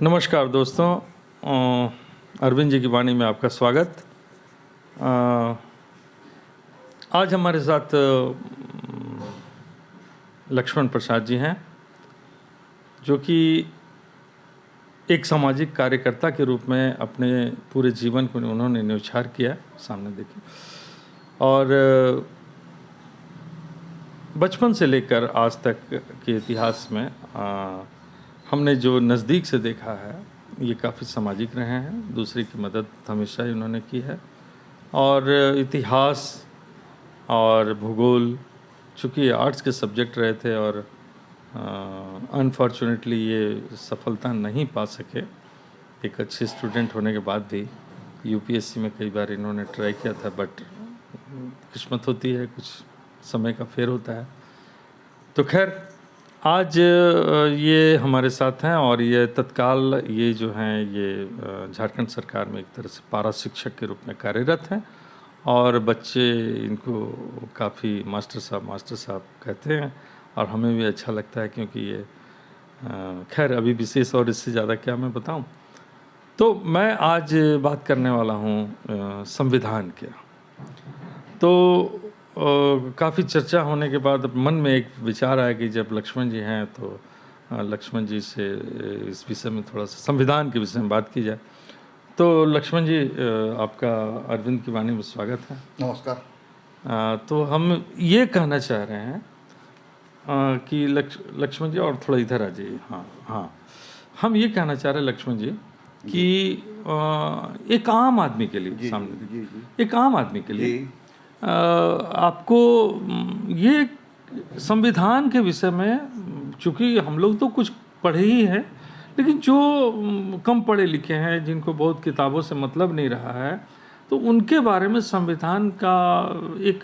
नमस्कार दोस्तों, अरविंद जी की वाणी में आपका स्वागत। आज हमारे साथ लक्ष्मण प्रसाद जी हैं, जो कि एक सामाजिक कार्यकर्ता के रूप में अपने पूरे जीवन को उन्होंने न्यौछावर किया। सामने देखिए, और बचपन से लेकर आज तक के इतिहास में हमने जो नज़दीक से देखा है, ये काफ़ी सामाजिक रहे हैं। दूसरे की मदद हमेशा ही उन्होंने की है, और इतिहास और भूगोल, चूँकि आर्ट्स के सब्जेक्ट रहे थे और अनफॉर्चुनेटली ये सफलता नहीं पा सके। एक अच्छे स्टूडेंट होने के बाद भी यूपीएससी में कई बार इन्होंने ट्राई किया था, बट किस्मत होती है, कुछ समय का फेर होता है। तो खैर, आज ये हमारे साथ हैं, और ये तत्काल ये जो हैं ये झारखंड सरकार में एक तरह से पारा शिक्षक के रूप में कार्यरत हैं, और बच्चे इनको काफ़ी मास्टर साहब कहते हैं, और हमें भी अच्छा लगता है, क्योंकि ये खैर अभी विशेष और इससे ज़्यादा क्या मैं बताऊं। तो मैं आज बात करने वाला हूं संविधान के। तो काफ़ी चर्चा होने के बाद मन में एक विचार आया कि जब लक्ष्मण जी हैं तो लक्ष्मण जी से इस विषय में थोड़ा सा संविधान के विषय में बात की जाए। तो लक्ष्मण जी, आपका अरविंद की वाणी में स्वागत है। नमस्कार। तो हम ये कहना चाह रहे हैं कि लक्ष्मण जी, और थोड़ा इधर आ जाइए। हाँ, हम ये कहना चाह रहे हैं लक्ष्मण जी कि एक आम आदमी के लिए, सामने एक आम आदमी के लिए आपको ये संविधान के विषय में, चूँकि हम लोग तो कुछ पढ़े ही हैं, लेकिन जो कम पढ़े लिखे हैं, जिनको बहुत किताबों से मतलब नहीं रहा है, तो उनके बारे में संविधान का एक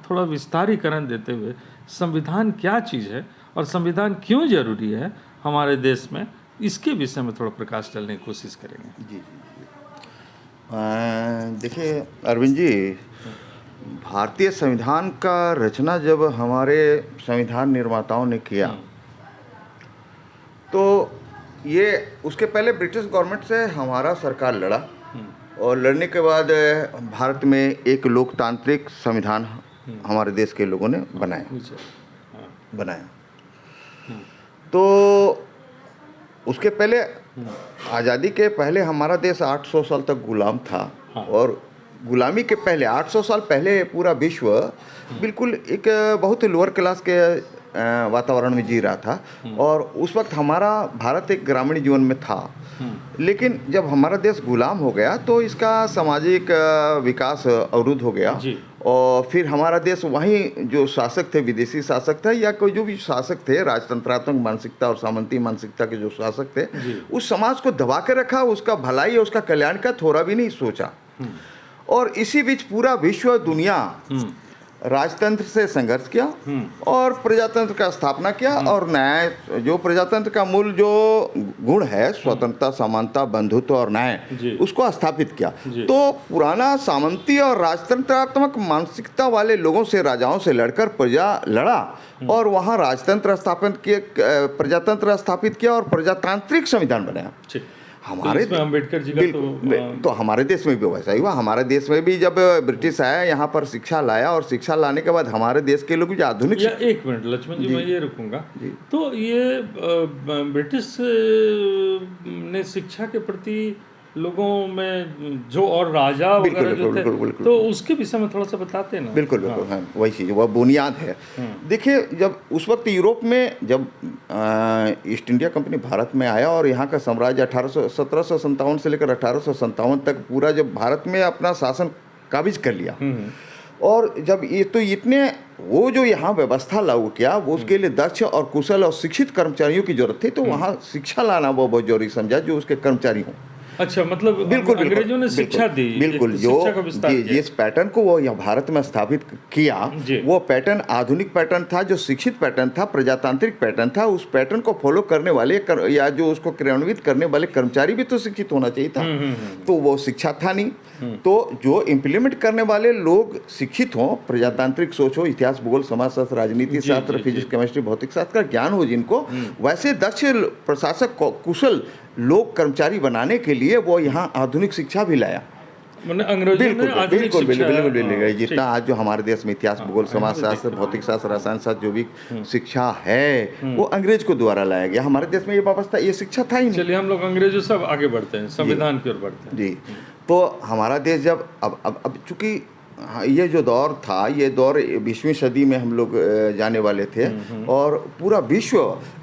थोड़ा विस्तारीकरण देते हुए, संविधान क्या चीज़ है और संविधान क्यों ज़रूरी है हमारे देश में, इसके विषय में थोड़ा प्रकाश डालने की कोशिश करेंगे। जी। देखिए अरविंद जी, भारतीय संविधान का रचना जब हमारे संविधान निर्माताओं ने किया, तो ये उसके पहले ब्रिटिश गवर्नमेंट से हमारा सरकार लड़ा, और लड़ने के बाद भारत में एक लोकतांत्रिक संविधान हमारे देश के लोगों ने बनाया। तो उसके पहले, आज़ादी के पहले हमारा देश 800 साल तक गुलाम था। और गुलामी के पहले 800 साल पहले पूरा विश्व बिल्कुल एक बहुत लोअर क्लास के वातावरण में जी रहा था, और उस वक्त हमारा भारत एक ग्रामीण जीवन में था। लेकिन जब हमारा देश गुलाम हो गया तो इसका सामाजिक विकास अवरुद्ध हो गया, और फिर हमारा देश वहीं जो शासक थे, विदेशी शासक थे या कोई जो भी शासक थे, राजतंत्रात्मक मानसिकता और सामंती मानसिकता के जो शासक थे, उस समाज को दबा के रखा, उसका भलाई और उसका कल्याण का थोड़ा भी नहीं सोचा। और इसी बीच पूरा विश्व, दुनिया राजतंत्र से संघर्ष किया और प्रजातंत्र का स्थापना किया, और न्याय, जो प्रजातंत्र का मूल जो गुण है, स्वतंत्रता, समानता, बंधुत्व और न्याय, उसको स्थापित किया। तो पुराना सामंती और राजतंत्रात्मक मानसिकता वाले लोगों से, राजाओं से लड़कर प्रजा लड़ा, और वहाँ राजतंत्र स्थापित किए, प्रजातंत्र स्थापित किया, और प्रजातांत्रिक संविधान बनाया। हमारे अम्बेडकर जी का तो हमारे देश में भी वैसा ही हुआ। हमारे देश में भी जब ब्रिटिश आया, यहाँ पर शिक्षा लाया, और शिक्षा लाने के बाद हमारे देश के लोग जो आधुनिक, एक मिनट लक्ष्मण जी, मैं ये रुकूंगा। तो ये ब्रिटिश ने शिक्षा के प्रति लोगों में जो, और राजा वगैरह जो थे, तो उसके विषय में थोड़ा सा बताते हैं ना। बिल्कुल। हाँ, वही चीज़, वह बुनियाद है। देखिए, जब उस वक्त यूरोप में जब ईस्ट इंडिया कंपनी भारत में आया, और यहाँ का साम्राज्य 1757 से लेकर 1857 तक पूरा जब भारत में अपना शासन काबिज कर लिया, और जब ये तो इतने वो जो यहाँ व्यवस्था लागू किया, वो उसके लिए दक्ष और कुशल और शिक्षित कर्मचारियों की जरूरत थी। तो वहाँ शिक्षा लाना वो बहुत जरूरी समझा, जो उसके कर्मचारी हों। अच्छा, मतलब बिल्कुल अंग्रेजों ने शिक्षा दी, बिल्कुल, जो जिस पैटर्न को वो यहाँ भारत में स्थापित किया, वो पैटर्न आधुनिक पैटर्न था, जो शिक्षित पैटर्न था, प्रजातांत्रिक पैटर्न था। उस पैटर्न को फॉलो करने वाले या जो उसको क्रियान्वित करने वाले कर्मचारी भी तो शिक्षित होना चाहिए था। तो वो शिक्षा था नहीं। तो जो इम्प्लीमेंट करने वाले लोग शिक्षित हों, प्रजातांत्रिक सोच हो, इतिहास, भूगोल, समाजशास्त्र, राजनीति शास्त्र, फिजिक्स, केमिस्ट्री, भौतिक शास्त्र का ज्ञान हो जिनको, वैसे दक्ष प्रशासक, कुशल लोग कर्मचारी बनाने के लिए वो यहाँ आधुनिक शिक्षा भी लाया। मैंने अंग्रेजों ने बिल्कुल आधुनिक बिल्कुल शिक्षा बिल्कुल बिल्कुल ठीक। जितना आज जो हमारे देश में इतिहास, भूगोल, समाजशास्त्र, भौतिक शास्त्र, रसायन शास्त्र जो भी शिक्षा है वो अंग्रेज को द्वारा लाया गया। हमारे देश में ये व्यवस्था, ये शिक्षा था ही नहीं। चलिए हम लोग अंग्रेजों से अब आगे बढ़ते हैं, संविधान की ओर बढ़ते हैं। जी, तो हमारा देश जब अब चूंकि हाँ, ये जो दौर था, ये दौर 20वीं सदी में हम लोग जाने वाले थे और पूरा विश्व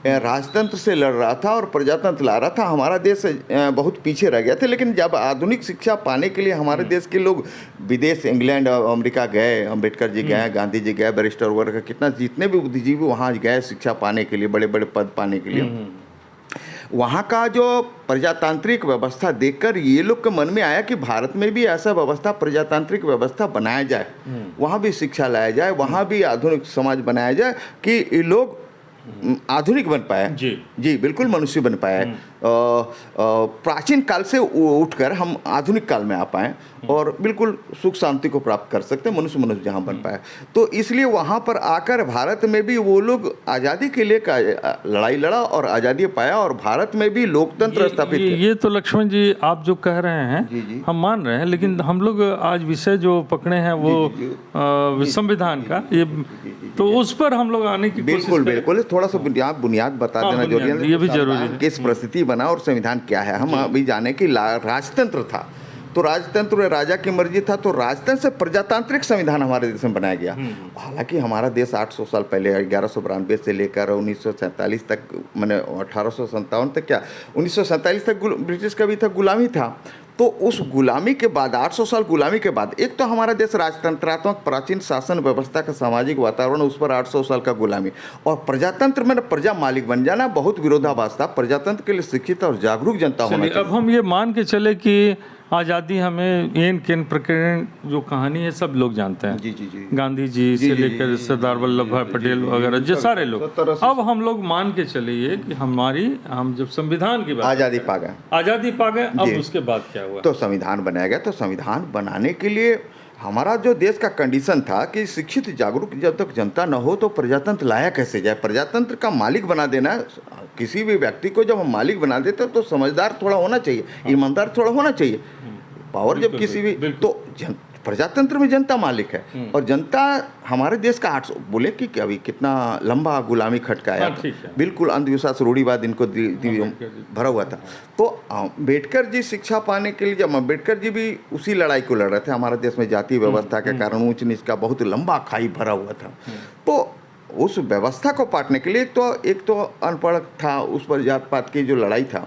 राजतंत्र से लड़ रहा था और प्रजातंत्र ला रहा था। हमारा देश बहुत पीछे रह गया था। लेकिन जब आधुनिक शिक्षा पाने के लिए हमारे देश के लोग विदेश, इंग्लैंड, अमेरिका गए, अम्बेडकर जी गए, गांधी जी गए, बैरिस्टर वर्ग, कितना जितने भी बुद्धिजीवी वहाँ गए शिक्षा पाने के लिए, बड़े बड़े पद पाने के लिए। वहाँ का जो प्रजातांत्रिक व्यवस्था देखकर ये लोग के मन में आया कि भारत में भी ऐसा व्यवस्था, प्रजातांत्रिक व्यवस्था बनाया जाए, वहाँ भी शिक्षा लाया जाए, वहाँ भी आधुनिक समाज बनाया जाए कि ये लोग आधुनिक बन पाए। जी बिल्कुल, मनुष्य बन पाए। प्राचीन काल से उठकर हम आधुनिक काल में आ पाए और बिल्कुल सुख शांति को प्राप्त कर सकते हैं, मनुष्य जहाँ बन पाए। तो इसलिए वहाँ पर आकर भारत में भी वो लोग आज़ादी के लिए लड़ाई लड़ा और आज़ादी पाया और भारत में भी लोकतंत्र स्थापित। ये तो लक्ष्मण जी आप जो कह रहे हैं हम मान रहे हैं, लेकिन हम लोग आज विषय जो पकड़े हैं वो संविधान का, ये तो उस पर हम लोग आने की बिल्कुल बिल्कुल थोड़ा सा बुनियाद बता देना जरूरी है। ये भी जरूरी है, किस परिस्थिति बना और संविधान क्या है। हम अभी जाने की राजतंत्र था, तो राजतंत्र में राजा की मर्जी था, तो राजतंत्र से प्रजातांत्रिक संविधान हमारे देश में बनाया गया। हालांकि हमारा देश 800 साल पहले 1192 से लेकर 1947 तक, मैंने 1857 तक, क्या 1947 तक ब्रिटिश का भी था, गुलामी था। तो उस गुलामी के बाद, 800 साल गुलामी के बाद, एक तो हमारा देश राजतंत्रात्मक प्राचीन शासन व्यवस्था का सामाजिक वातावरण, उस पर 800 साल का गुलामी, और प्रजातंत्र में प्रजा मालिक बन जाना बहुत विरोधाभास था। प्रजातंत्र के लिए शिक्षित और जागरूक जनता होना चाहिए। अब हम ये मान के चले कि आज़ादी हमें एन केन प्रकरण जो कहानी है सब लोग जानते हैं। जी। गांधी जी से लेकर सरदार वल्लभ भाई पटेल वगैरह जो सारे लोग, अब हम लोग मान के चले ये कि हम जब संविधान की बात आज़ादी पा गए, अब उसके बाद क्या हुआ? तो संविधान बनाया गया। तो संविधान बनाने के लिए हमारा जो देश का कंडीशन था कि शिक्षित जागरूक जब तक जनता न हो तो प्रजातंत्र लाया कैसे जाए। प्रजातंत्र का मालिक बना देना, किसी भी व्यक्ति को जब हम मालिक बना देते तो समझदार थोड़ा होना चाहिए, ईमानदार थोड़ा होना चाहिए। पावर जब किसी भी, तो प्रजातंत्र में जनता मालिक है और जनता हमारे देश का 800 बोले कि अभी कितना लंबा गुलामी खटकाया, बिल्कुल अंधविश्वास, रूढ़िवाद इनको भरा हुआ था। तो अम्बेडकर जी शिक्षा पाने के लिए, जब अम्बेडकर जी भी उसी लड़ाई को लड़ रहे थे, हमारे देश में जातीय व्यवस्था के कारण ऊंच नीच का बहुत लंबा खाई भरा हुआ था। तो उस व्यवस्था को पाटने के लिए एक तो अनपढ़ था, उस पर जात पात की जो लड़ाई था।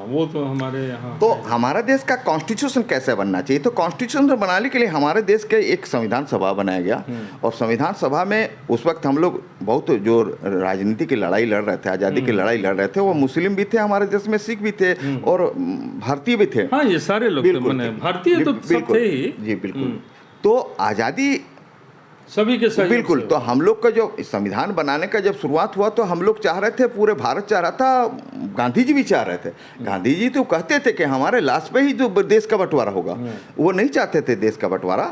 वो तो हमारे यहाँ। तो हमारा देश का कॉन्स्टिट्यूशन कैसे बनना चाहिए, तो कॉन्स्टिट्यूशन बनाने के लिए हमारे देश के एक संविधान सभा बनाया गया। और संविधान सभा में उस वक्त हम लोग बहुत जो राजनीति की लड़ाई लड़ रहे थे, आज़ादी की लड़ाई लड़ रहे थे, वो मुस्लिम भी थे हमारे देश में, सिख भी थे और भारतीय भी थे। ये सारे लोग भारतीय तो सब थे ही। जी बिल्कुल। तो आज़ादी सभी के साथ बिल्कुल। तो हम लोग का जो संविधान बनाने का जब शुरुआत हुआ तो हम लोग चाह रहे थे, पूरे भारत चाह रहा था, गांधी जी भी चाह रहे थे। गांधी जी तो कहते थे कि हमारे लास्ट पे ही जो देश का बंटवारा होगा, वो नहीं चाहते थे देश का बंटवारा।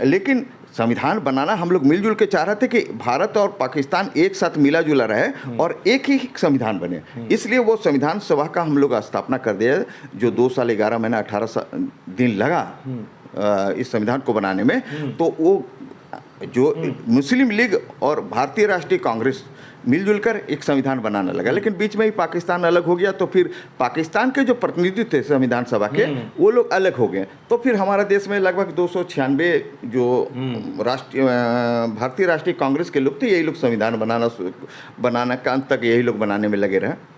लेकिन संविधान बनाना हम लोग मिलजुल के चाह रहे थे कि भारत और पाकिस्तान एक साथ मिला जुला रहे और एक ही संविधान बने। इसलिए वो संविधान सभा का हम लोग स्थापना कर दिया, जो 2 साल 11 महीना 18 दिन लगा इस संविधान को बनाने में। तो वो जो मुस्लिम लीग और भारतीय राष्ट्रीय कांग्रेस मिलजुल कर एक संविधान बनाने लगा। लेकिन बीच में ही पाकिस्तान अलग हो गया, तो फिर पाकिस्तान के जो प्रतिनिधि थे संविधान सभा के, वो लोग अलग हो गए। तो फिर हमारा देश में लगभग 296 जो भारतीय राष्ट्रीय कांग्रेस के लोग थे, यही लोग संविधान बनाना का अंत तक यही लोग बनाने में लगे रहे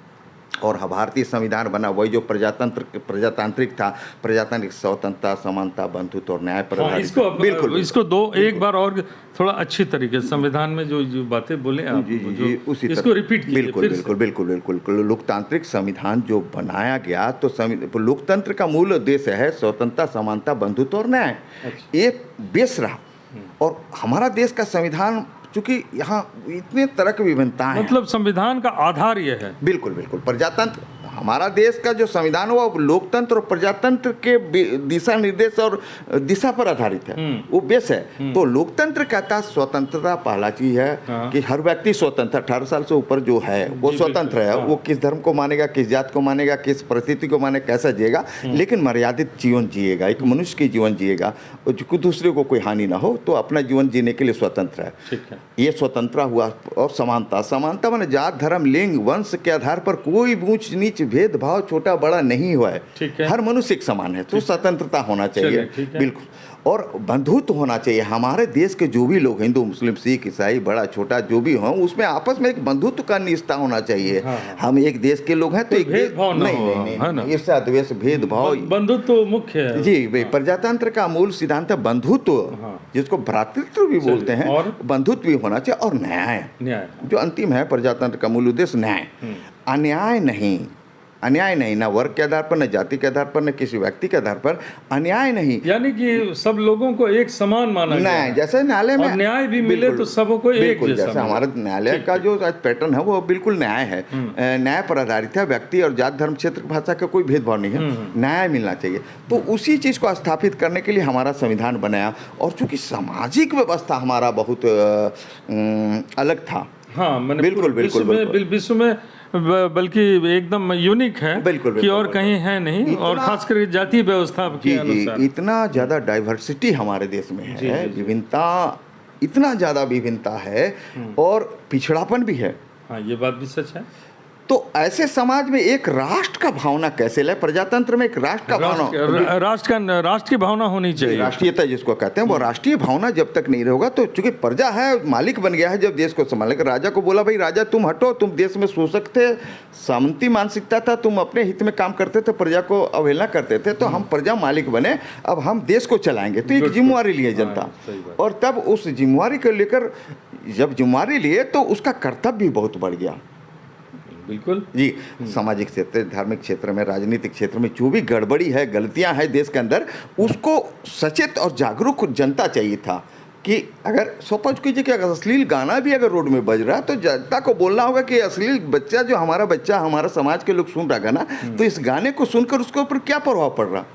और भारतीय संविधान बना। वही जो प्रजातांत्रिक था, प्रजातांत्रिक स्वतंत्रता, समानता, बंधुत्व और न्याय पर बिल्कुल। इसको एक बार और थोड़ा अच्छी तरीके से संविधान में जो बातें बोले आप, इसको रिपीट कीजिए। बिल्कुल। लोकतांत्रिक संविधान जो बनाया गया, तो लोकतंत्र का मूल उद्देश्य है स्वतंत्रता, समानता, बंधुत्व और न्याय। ये बेस रहा। और हमारा देश का संविधान, चूंकि यहाँ इतने तरह की विभिन्नताएं, मतलब संविधान का आधार यह है। बिल्कुल। प्रजातंत्र, हमारा देश का जो संविधान हुआ वो लोकतंत्र और प्रजातंत्र के दिशा निर्देश और दिशा पर आधारित है, वो बेस है। तो लोकतंत्र कहता है स्वतंत्रता पहला चीज है कि हर व्यक्ति स्वतंत्र, 18 साल से ऊपर जो है वो स्वतंत्र है। वो किस धर्म को मानेगा, किस जात को मानेगा, किस परिस्थिति को मानेगा, कैसा जिएगा, लेकिन मर्यादित जीवन जिएगा, एक मनुष्य की जीवन जिएगा, दूसरे को कोई हानि ना हो, तो अपना जीवन जीने के लिए स्वतंत्र है। ठीक है। ये स्वतंत्रता हुआ। और समानता, समानता माने जात धर्म लिंग वंश के आधार पर कोई ऊंच नीच भेदभाव छोटा बड़ा नहीं हुआ है। हर मनुष्य एक समान है, तो स्वतंत्रता होना चाहिए बिल्कुल। और बंधुत्व होना चाहिए। हमारे देश के जो भी लोग, हिंदू मुस्लिम सिख ईसाई बड़ा छोटा जो भी हो, उसमें आपस में एक बंधुत्व का निष्ठा होना चाहिए। हम एक देश के लोग हैं तो एक भेदभाव नहीं, ईर्ष्या द्वेष भेदभाव, बंधुत्व मुख्य है जी भाई। प्रजातंत्र का मूल सिद्धांत है बंधुत्व, जिसको भ्रातृत्व भी बोलते हैं, और बंधुत्व भी होना चाहिए। और न्याय जो अंतिम है प्रजातंत्र का मूल उद्देश्य, न्याय, अन्याय नहीं, अन्याय नहीं, ना वर्ग के आधार पर, ना जाति के आधार पर, ना किसी व्यक्ति के आधार पर, अन्याय नहीं। यानी कि सब लोगों को एक समान माना गया है। जैसे न्यायालय में न्याय भी मिले तो सबको एक जैसा हमारा न्यायालय का जो पैटर्न है वो बिल्कुल न्याय है, न्याय पर आधारित है। व्यक्ति और जात धर्म क्षेत्र भाषा का कोई भेदभाव नहीं है, न्याय मिलना चाहिए। तो उसी चीज को स्थापित करने के लिए हमारा संविधान बनाया। और चूंकि सामाजिक व्यवस्था हमारा बहुत अलग था, हाँ, बिल्कुल विश्व में बल्कि एकदम यूनिक है, बिल्कुल कि और कहीं है नहीं, और खासकर जातीय व्यवस्था के अनुसार इतना ज़्यादा डाइवर्सिटी हमारे देश में है, विभिन्नता, इतना ज़्यादा विभिन्नता है, और पिछड़ापन भी है। हाँ, ये बात भी सच है। तो ऐसे समाज में एक राष्ट्र का भावना कैसे लाए? प्रजातंत्र में एक राष्ट्र का भावना, राष्ट्र की भावना होनी चाहिए, राष्ट्रीयता जिसको कहते हैं, वो राष्ट्रीय भावना जब तक नहीं होगा तो, चूंकि प्रजा है, मालिक बन गया है, जब देश को संभालेगा। राजा को बोला भाई राजा तुम हटो, तुम देश में शोषक थे, सामंती मानसिकता था, तुम अपने हित में काम करते थे, प्रजा को अवहेलना करते थे, तो हम प्रजा मालिक बने, अब हम देश को चलाएंगे। तो एक जिम्मेवारी लिए जनता, और तब उस जिम्मेवारी को लेकर जब जिम्मेवारी लिए तो उसका कर्तव्य भी बहुत बढ़ गया। बिल्कुल जी, सामाजिक क्षेत्र, धार्मिक क्षेत्र में, राजनीतिक क्षेत्र में जो भी गड़बड़ी है, गलतियां हैं देश के अंदर, उसको सचेत और जागरूक जनता चाहिए था। कि अगर सपोज कीजिए कि अगर अश्लील गाना भी अगर रोड में बज रहा है तो जनता को बोलना होगा कि अश्लील बच्चा जो हमारा बच्चा, हमारा समाज के लोग सुन रहा गाना, तो इस गाने को सुनकर उसके ऊपर क्या प्रभाव पड़ रहा,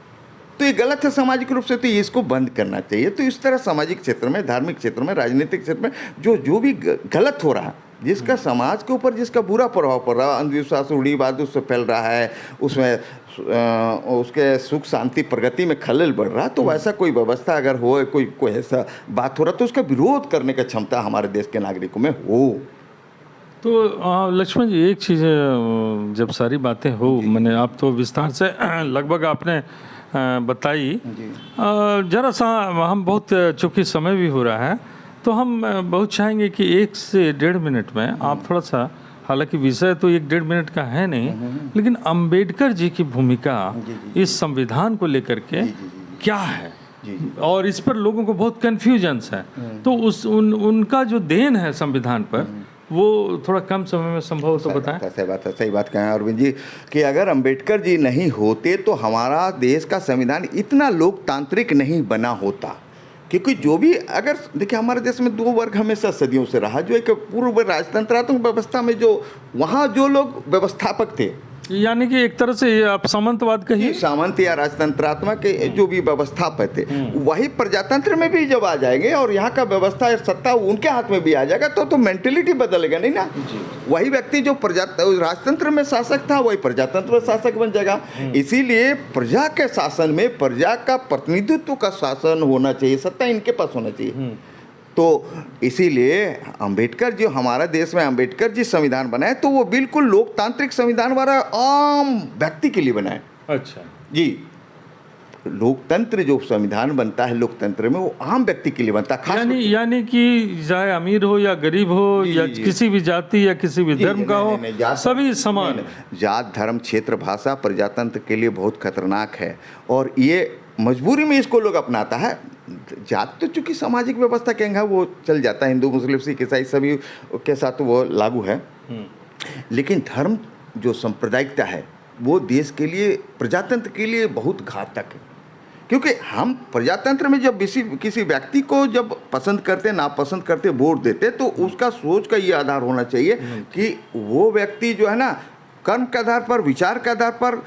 तो ये गलत है सामाजिक रूप से, तो ये इसको बंद करना चाहिए। तो इस तरह सामाजिक क्षेत्र में, धार्मिक क्षेत्र में, राजनीतिक क्षेत्र में जो भी गलत हो रहा है, जिसका समाज के ऊपर जिसका बुरा प्रभाव पड़ रहा है, अंधविश्वास, रूढ़िवाद उससे फैल रहा है, उसमें उसके सुख शांति प्रगति में खलल बढ़ रहा है, तो वैसा कोई व्यवस्था अगर हो, कोई ऐसा बात हो रहा, तो उसका विरोध करने की क्षमता हमारे देश के नागरिकों में हो। तो लक्ष्मण जी, एक चीज़, जब सारी बातें हो, मैंने आप तो विस्तार से लगभग आपने बताई, जरा सा हम बहुत, चूँकि समय भी हो रहा है, तो हम बहुत चाहेंगे कि 1 से 1.5 मिनट में आप थोड़ा सा, हालांकि विषय तो 1-1.5 मिनट का है नहीं, लेकिन अंबेडकर जी की भूमिका इस संविधान को लेकर के क्या है, और इस पर लोगों को बहुत कन्फ्यूजन्स है, तो उनका जो देन है संविधान पर, वो थोड़ा कम समय में संभव हो तो बताएं। सही बात कहें अरविंद जी, कि अगर अंबेडकर जी नहीं होते तो हमारा देश का संविधान इतना लोकतांत्रिक नहीं बना होता। क्योंकि जो भी, अगर देखिए हमारे देश में 2 वर्ग हमेशा सदियों से रहा, जो एक पूर्व राजतंत्रात्मक व्यवस्था में जो वहाँ जो लोग व्यवस्थापक थे, यानी कि एक तरह से आप सामंतवाद कहिए, सामंत या राजतंत्रात्मक के जो भी व्यवस्थापक थे, वही प्रजातंत्र में भी जब आ जाएंगे और यहाँ का व्यवस्था सत्ता उनके हाथ में भी आ जाएगा, तो मेंटेलिटी बदलेगा नहीं ना। वही व्यक्ति जो राजतंत्र में शासक था वही प्रजातंत्र में शासक बन जाएगा। इसीलिए प्रजा के शासन में प्रजा का प्रतिनिधित्व का शासन होना चाहिए, सत्ता इनके पास होना चाहिए। तो इसीलिए अंबेडकर जो हमारा देश में अंबेडकर जी संविधान बनाए, तो वो बिल्कुल लोकतांत्रिक संविधान वाला आम व्यक्ति के लिए बनाए। अच्छा जी, लोकतंत्र जो संविधान बनता है लोकतंत्र में, वो आम व्यक्ति के लिए बनता है। यानी कि चाहे अमीर हो या गरीब हो, या किसी भी जाति या किसी भी धर्म का हो, सभी समान। जात धर्म क्षेत्र भाषा प्रजातंत्र के लिए बहुत खतरनाक है, और ये मजबूरी में इसको लोग अपनाता है। जात तो चूंकि सामाजिक व्यवस्था के अंग है, वो चल जाता है, हिंदू मुस्लिम सिख ईसाई सभी के साथ वो लागू है। लेकिन धर्म जो सांप्रदायिकता है वो देश के लिए, प्रजातंत्र के लिए बहुत घातक है। क्योंकि हम प्रजातंत्र में जब किसी व्यक्ति को जब पसंद करते, नापसंद करते, वोट देते, तो उसका सोच का ये आधार होना चाहिए कि वो व्यक्ति जो है ना कर्म के आधार पर, विचार के आधार पर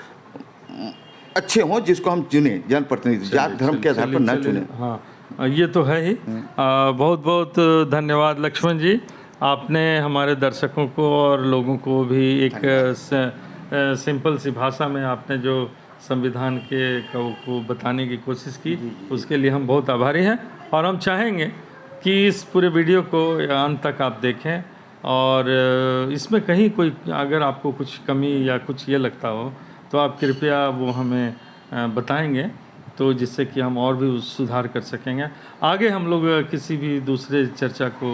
अच्छे हों, जिसको हम चुने जनप्रतिनिधि, जात धर्म के आधार पर न चुने। हाँ, ये तो है ही। बहुत बहुत धन्यवाद लक्ष्मण जी, आपने हमारे दर्शकों को और लोगों को भी एक सिंपल सी भाषा में आपने जो संविधान के को बताने की कोशिश की, उसके लिए हम बहुत आभारी हैं। और हम चाहेंगे कि इस पूरे वीडियो को अंत तक आप देखें, और इसमें कहीं कोई अगर आपको कुछ कमी या कुछ ये लगता हो तो आप कृपया वो हमें बताएंगे, तो जिससे कि हम और भी सुधार कर सकेंगे। आगे हम लोग किसी भी दूसरे चर्चा को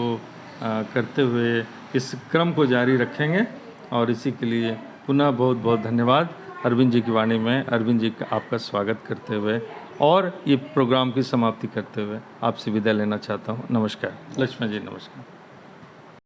करते हुए इस क्रम को जारी रखेंगे। और इसी के लिए पुनः बहुत बहुत धन्यवाद। अरविंद जी की वाणी में अरविंद जी का आपका स्वागत करते हुए और ये प्रोग्राम की समाप्ति करते हुए आपसे विदा लेना चाहता हूँ। नमस्कार लक्ष्मण जी, नमस्कार।